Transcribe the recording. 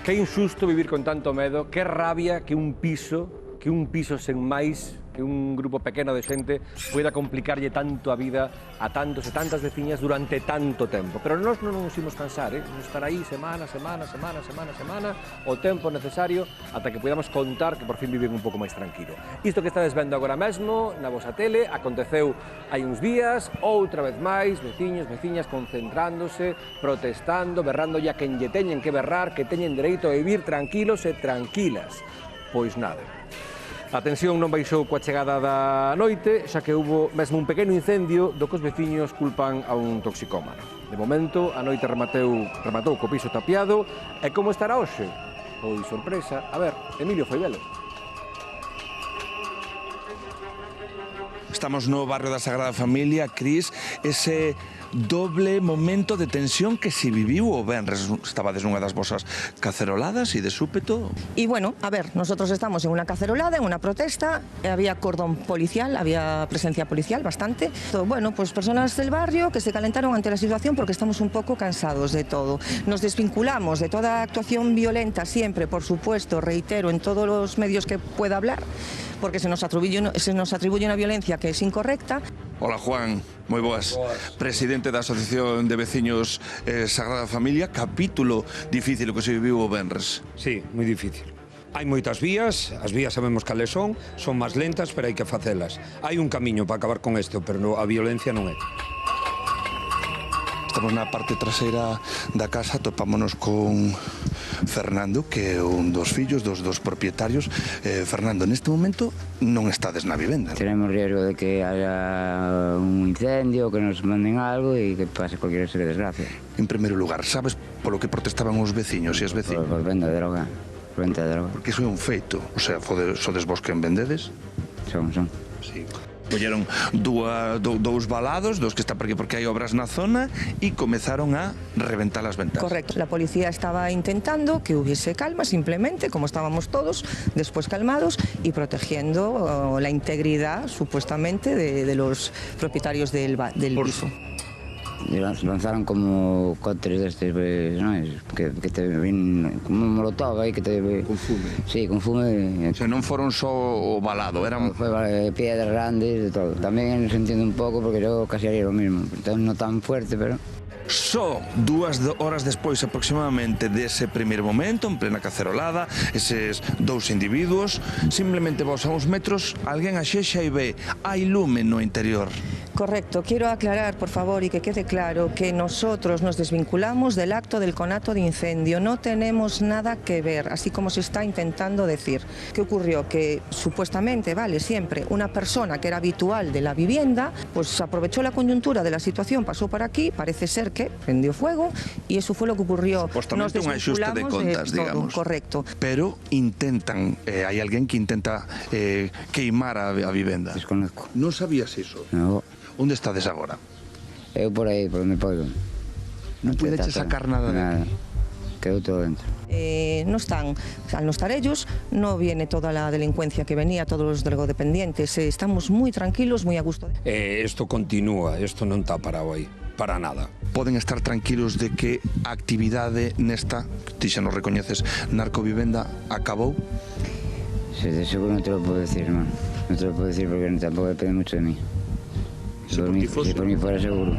Que injusto vivir con tanto medo, que rabia que un piso sen máis, que un grupo pequeno de xente poida complicarlle tanto a vida a tantos e tantas veciñas durante tanto tempo. Pero nós non nos imos cansar, Nos estar aí semana, o tempo necesario ata que podamos contar que por fin viven un pouco máis tranquilo. Isto que estades vendo agora mesmo na vosa tele aconteceu hai uns días, outra vez máis, veciños, veciñas concentrándose, protestando, berrando a quen lle teñen que berrar, que teñen dereito a vivir tranquilos e tranquilas. Pois nada. A tensión non baixou coa chegada da noite, xa que houbo mesmo un pequeno incendio do que os veciños culpan a un toxicómano. De momento, a noite rematou co piso tapiado, e como estará hoxe? Pois sorpresa. A ver, Emilio Foivelo. Estamos no barrio da Sagrada Familia, Cris, ese doble momento de tensión que se viviu o venres. Estabades nunha das vosas caceroladas e de súpeto... Y bueno, a ver, nosotros estamos en una cacerolada, en una protesta, había cordón policial, había presencia policial bastante. Bueno, pues personas del barrio que se calentaron ante la situación porque estamos un poco cansados de todo. Nos desvinculamos de toda actuación violenta siempre, por supuesto, reitero, en todos los medios que pueda hablar, porque se nos atribuye una violencia que es incorrecta. Hola, Juan, moi boas. Presidente da Asociación de Veciños Sagrada Familia, capítulo difícil o que se viviu o venres. Sí, moi difícil. Hai moitas vías, as vías sabemos cales son máis lentas, pero hai que facelas. Hai un camiño para acabar con isto, pero a violencia non é. Estamos na parte traseira da casa, topámonos con Fernando, que é un dos fillos dos propietarios. Fernando, neste momento non estades na vivenda. Tenemos riesgo de que haya un incendio, que nos manden algo e que pase cualquier serie de desgracia. En primeiro lugar, sabes polo que protestaban os veciños e as veciñas? Por venda de droga. Venta de droga. Porque iso é un feito. O sea, sodes vos quen vendedes? Son. Sí. Colleron dous balados, dos que está por aquí porque hai obras na zona, e comezaron a reventar as ventanas. Correcto. La policía estaba intentando que hubiese calma, simplemente, como estábamos todos, después calmados y protegiendo la integridad, supuestamente, de los propietarios del piso. Lanzaron como cócteles destes, ¿no? que te ven como un molotov aí que te... Con fume. Sí, con fume. O sea, non foron só o balado, eran... Foi piedras grandes, de todo. Tamén se entiende un pouco porque yo casi haría lo mismo. Entonces, non tan fuerte, pero... Só 2 horas despois aproximadamente dese primeiro momento, en plena cacerolada, eses dous individuos, simplemente vos a uns metros, alguén axexa e ve, hai lume no interior. Correcto. Quiero aclarar, por favor, y que quede claro que nosotros nos desvinculamos del acto del conato de incendio. No tenemos nada que ver, así como se está intentando decir. ¿Qué ocurrió? Que supuestamente, siempre una persona que era habitual de la vivienda, pues aprovechó la coyuntura de la situación, pasó por aquí, parece ser que prendió fuego, y eso fue lo que ocurrió. Supuestamente un axuste de contas, digamos. Correcto. Pero intentan, hai alguén que intenta queimar a vivenda. Desconozco. Non sabías iso? No. Onde estades agora? Eu por aí, por onde podo. Non pudeche sacar nada de aquí? Quedou todo dentro. No están, al no estar ellos, no viene toda la delincuencia que venía, todos los drogodependientes. Estamos muy tranquilos, muy a gusto. Isto continúa, isto non está parado aí, para nada. Poden estar tranquilos de que a actividade nesta, ti xa nos recoñeces, narcovivenda, acabou? Sí, de seguro non te lo puedo decir, hermano. Non te lo puedo decir porque tampoco depende mucho de mí. Si por mí fuera seguro.